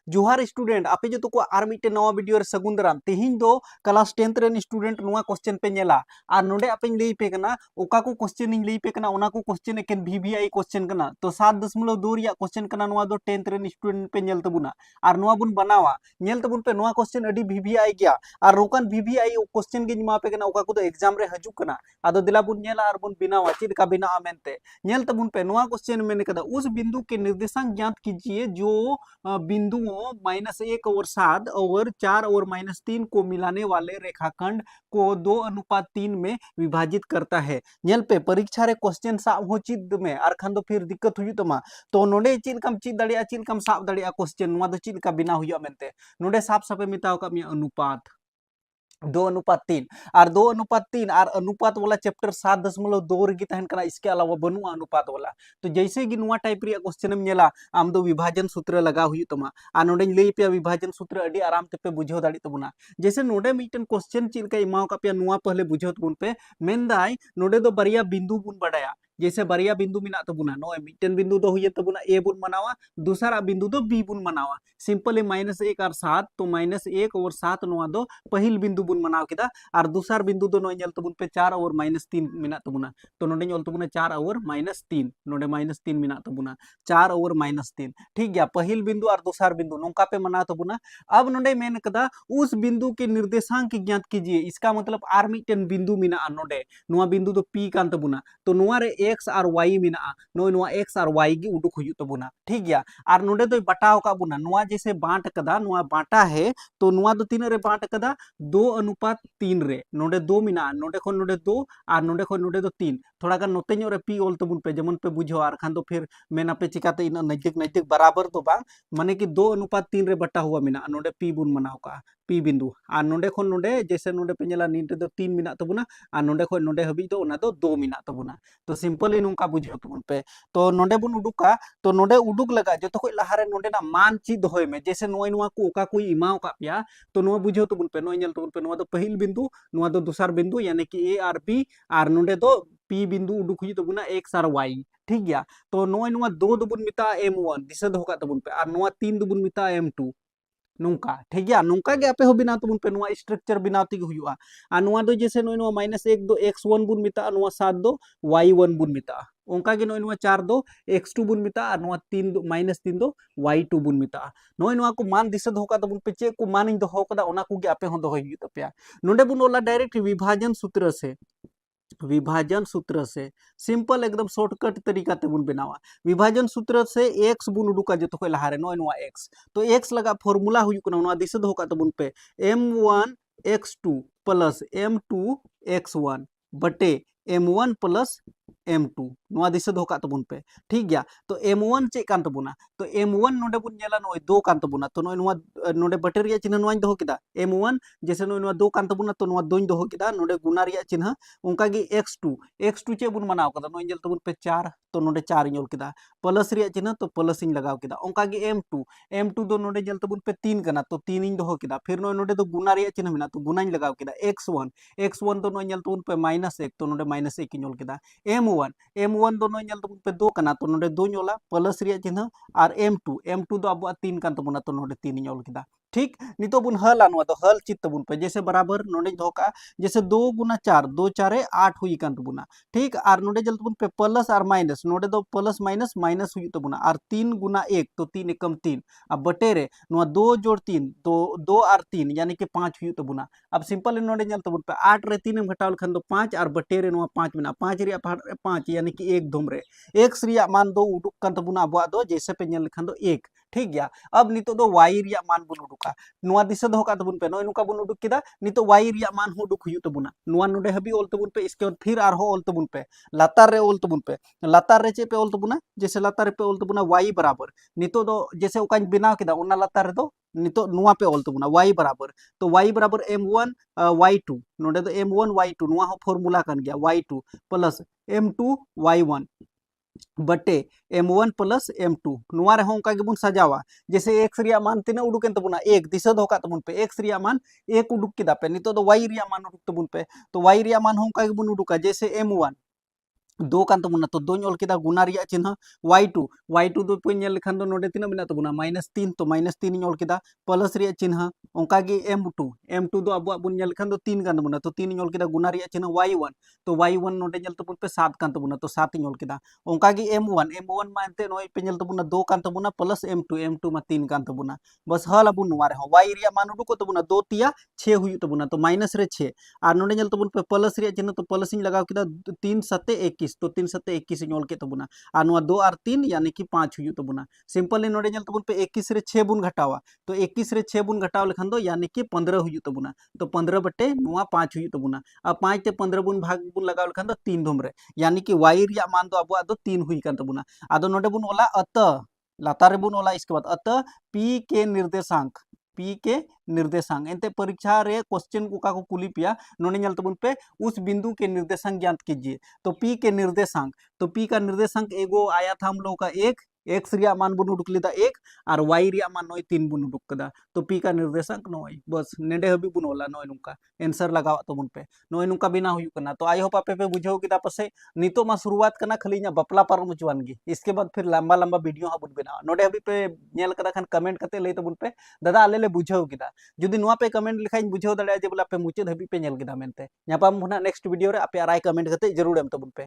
जोहार स्टूडेंट आपे जो को आर मिटे नवा वीडियो रे सगुन दाराम तेहिं दो क्लास 10th रेन स्टूडेंट नवा क्वेश्चन पे नेला और नोडे आपे लई पे कना ओका को क्वेश्चन इन लई पे कना ओना को क्वेश्चन एकेन वीवीआई क्वेश्चन कना तो 7.2 रिया क्वेश्चन कना नवा दो 10th रेन स्टूडेंट पे नेल तबुना और नवा बुन बनावा नेल तबुन पे नवा क्वेश्चन अडी वीवीआई गया और रोकन वीवीआई क्वेश्चन के मा पे कना ओका को एग्जाम रे हजू कना आदो दिला बुन नेला और बुन बिनावा चिद का बिना मेनते नेल तबुन पे नवा क्वेश्चन मेने कदा उस बिंदु के निर्देशांक ज्ञात कीजिए जो बिंदुओं -1 और 7 और 4 और -3 को मिलाने वाले रेखाखंड को 2:3 में विभाजित करता है। नेल पे परीक्षा रे क्वेश्चन साब हो चिद में और खान दो फिर दिक्कत हुई तमा तो नोडे चिल कम चिद दड़िया चिल कम साब दड़िया क्वेश्चन नोआ दो चिल का बिना हुई मेनते नोडे साब सापे मिताओ का मिया अनुपात 2:3 और 2:3 और अनुपात वाला चैप्टर 7.2 रेगी तहन कना इसके अलावा बनुआ अनुपात वाला तो जैसे कि नुआ टाइप रिया क्वेश्चन में नेला आम दो विभाजन सूत्र लगा हुई तमा आ नोडे लई पे विभाजन सूत्र अडी आराम ते पे बुझो दाड़ी तबुना जैसे नोडे मीटन क्वेश्चन चिल का इमाओ का पे नुआ पहले बुझो तबुन पे मेनदाय नोडे दो बरिया बिंदु बुन बडाया जैसे बरिया बिंदु मिना तबुना नोए मीटन बिंदु दो हुई तबुना ए बुन मनावा दूसरा बिंदु दो बी बुन मनावा सिंपली -1 और 7 तो -1 और 7 नोआ दो पहिल बिंदु बुन मनाव किदा और दूसर बिंदु दो नोय तबुन पे 4 और -3 मिना तबुना तो नोडे ऑल तबुना 4 और -3 नोडे -3 मिना तबुना 4 और -3 ठीक गया पहिल बिंदु और दूसर बिंदु नोका पे मना तबुना अब नोडे मेन कदा उस बिंदु के निर्देशांक ज्ञात कीजिए इसका मतलब आर मिटन बिंदु मिना नोडे नोआ बिंदु दो पी कान तबुना तो नोआ रे x और y मिना नोय नोआ x और y गी उडुक हुई तबुना ठीक गया और नोडे दो बटाव का बुना नोआ जैसे बांट कदा नोआ बांटा है तो नोआ दो तीन रे बांट कदा 2:3 रे नोडे 2 मिना नोडे खन नोडे 2 और नोडे खन नोडे दो 3 थोड़ा गान नोते रे पी ओल तबुन पे जमन पे बुझो और खान दो फिर मेना पे चिकाते इन नजदीक नजदीक बराबर तो बांग माने कि 2:3 रे बटा हुआ मिना नोडे पी बुन मनाव का पी बिंदु और नोडे खन नोडे जैसे नोडे पे नेला नीटे दो 3 मिना तबुना और नोडे खन नोडे हबी दो ओना दो 2 मिना तबुना तो सिंपली नुका बुझो तबुन पे तो नोडे बुन उडुका तो नोडे उडुक लगा जो तो लहारे नोडे ना मान ची दोय में जैसे नोय नुआ को ओका कोई इमाव का पिया तो नुआ बुझो तबुन पे नोय नेल तबुन पे नुआ दो पहिल बिंदु नुआ दो दूसर बिंदु यानी कि ए और बी और नोडे दो पी बिंदु उडुक हुई तबुना x और y ठीक गया तो नोय नुआ 2 दुबुन मिता m1 दिशा दो का तबुन पे और नुआ 3 दुबुन मिता m2 नुका ठीक गया नुका के आपे हो बिना तबुन पे नुआ स्ट्रक्चर बिनाती हुआ आ नुआ दो जैसे नोय नुआ -1 दो x1 बुन मिता नुआ 7 दो y1 बुन मिता ओंका के नोय नुआ 4 दो x2 बुन मिता और नुआ 3 दो -3 दो y2 बुन मिता नोय नुआ को मान दिशा दो का तबुन पे चे को मान इन दो हो कदा ओना को के आपे हो दो हुई तपया नोडे बुन ओला डायरेक्ट विभाजन सूत्र से सिंपल एकदम शॉर्टकट तरीका ते बुन बनावा विभाजन सूत्र से x बुन उडुका जो तो लहारे नोय नुआ x तो x लगा फॉर्मूला हुई कुना नुआ दिशा दो का तबुन पे m1 x2 plus m2 x1 बटे m1 प्लस m2 नुआ दिशा दो का तबुन पे ठीक गया तो m1 चे कान तबुना तो m1 नोडे बुन नेला नोय 2 कान तबुना तो नोय नुआ नोडे बटे रिया चिन्ह नुआ दो किदा m1 जैसे नोय नुआ 2 कान तबुना तो नुआ 2 दो किदा नोडे गुना रिया चिन्ह उनका गी x2 चे बुन मनाव कदा नोय जल तबुन पे 4 तो नोडे 4 इन किदा प्लस रिया चिन्ह तो प्लस इन लगाव किदा उनका गी m2 दो नोडे जल तबुन पे 3 कना तो 3 इन दो किदा फिर नोय नोडे दो गुना रिया चिन्ह मिना तो गुना इन लगाव किदा x1 तो नोय जल तबुन पे -1 तो नोडे -1 इन किदा m1 दो नोय जल तबुन पे 2 कना तो नोडे 2 ओला प्लस रिया चिन्ह और m2 दो अब 3 कान तबुना तो नोडे 3 इन किदा ठीक नितो बुन हल आनवा तो हल चित तबुन पे जैसे बराबर नोडे धोका जैसे 2 गुना 4 2 4 8 हुई कान तबुना ठीक और नोडे जल तबुन पे प्लस और माइनस नोडे दो प्लस माइनस माइनस हुई तबुना और 3 गुना 1 तो 3 एकम 3 अब बटे रे नुआ 2 जोड़ 3 2 और 3 यानी कि 5 हुई तबुना अब सिंपल नोडे जल तबुन पे 8 रे 3 घटाव लखन दो 5 और बटे रे नुआ 5 मिना 5 रिया 5 यानी कि 1 धुम रे x रिया मान दो उडुक कान तबुना अबवा दो जैसे पे जल लखन दो 1 ठीक गया अब नितो दो y रिया मान बुन उडुका नुआ दिशा दो का तबुन पे नोय नुका बुन उडुक किदा नितो y रिया मान हो उडुक हुई तबुना नुआ नोडे हबी ओल तबुन पे इसके बाद फिर आर हो ओल तबुन पे लातार रे ओल तबुन पे लातार रे चे पे ओल तबुना जैसे लातार रे पे ओल तबुना y बराबर नितो दो जैसे ओकान बिनाव किदा ओना लातार रे दो नितो नुआ पे ओल तबुना y बराबर तो y बराबर m1 y2 नोडे दो m1 y2 नुआ हो फॉर्मूला कन गया y2 प्लस m2 y1 बटे m1 प्लस m2 नुआ रे हों का बुन सजावा जैसे x रिया मान तिना उडुकेन तबुना 1 दिशा दो का तबुन पे x रिया मान 1 उडुक किदा पे नितो दो y रिया मान उडुक तबुन पे तो y रिया मान हों का बुन उडुका जैसे m1 दो कान तबुना तो दोñ ऑल केदा गुना रिया चिन्ह y2 दो पे नेल लेखान दो नोडे तिना मेना तबुना -3 तो -3 इñ ऑल केदा प्लस रिया चिन्ह ओंका गे m2 दो अबुआ बुन नेल लेखान दो 3 कान तबुना तो 3 इñ ऑल केदा गुना रिया चिन्ह y1 तो y1 नोडे नेल तबुन पे 7 कान तबुना तो 7 इñ ऑल केदा ओंका गे m1 मा एंते नोय पे नेल तबुना 2 कान तबुना प्लस m2 मा 3 कान तबुना बस हल अबुन नोवा रे हो y रिया मान उडुको तबुना 2 तिया 6 हुयु तबुना तो माइनस रे 6 और नोडे नेल तबुन पे प्लस रिया चिन्ह तो प्लस इñ लगाव केदा 3 7 21 तो 3 7 21 इñ ऑल के तबुना और नोवा 2 और 3 यानी कि 5 हुयु तबुना सिंपली नोडे नेल तबुन पे 21 रे 6 बुन घटावा तो 21 रे 6 बुन घटाव लेखान दो यानी कि 15 हुयु तबुना तो 15 बटे नोवा 5 हुयु तबुना अब 5 ते 15 बुन भाग बुन लगाव लेखान दो 3 धुम रे यानी कि y रिया मान दो अबुआ दो 3 हुई कान तबुना आदो नोडे बुन ओला अतः लातार रे बुन ओला इसके बाद अतः p के निर्देशांक एंते परीक्षा रे क्वेश्चन को का को कुली पिया नोने नेल तबुन पे उस बिंदु के निर्देशांक ज्ञात कीजिए तो p के निर्देशांक तो p का निर्देशांक एगो आया था हम लोग का एक x रिया मान बुन उडुक लेदा एक और y रिया मान नोय 3 बुन उडुक कदा तो p का निर्देशांक नोय बस नेडे हबी बुन ओला नोय नुका आंसर लगावा तबुन पे नोय नुका बिना हुयु कना तो आई होप आपे पे बुझाव किदा पसे नितो मा शुरुआत कना खाली nya बपला पर मुचवान गी इसके बाद फिर लंबा लंबा वीडियो हा बुन बेना नोडे हबी पे नेल कदा खान कमेंट कते लई तबुन पे दादा आले ले बुझाव किदा जुदी नुआ पे कमेंट लिखाइन बुझाव दड़े जे बोला पे मुचे हबी पे नेल किदा मेनते ᱧᱟᱯᱟᱢ ᱵᱚᱱᱟ नेक्स्ट वीडियो रे आपे आराय कमेंट कते जरूर एम तबुन पे।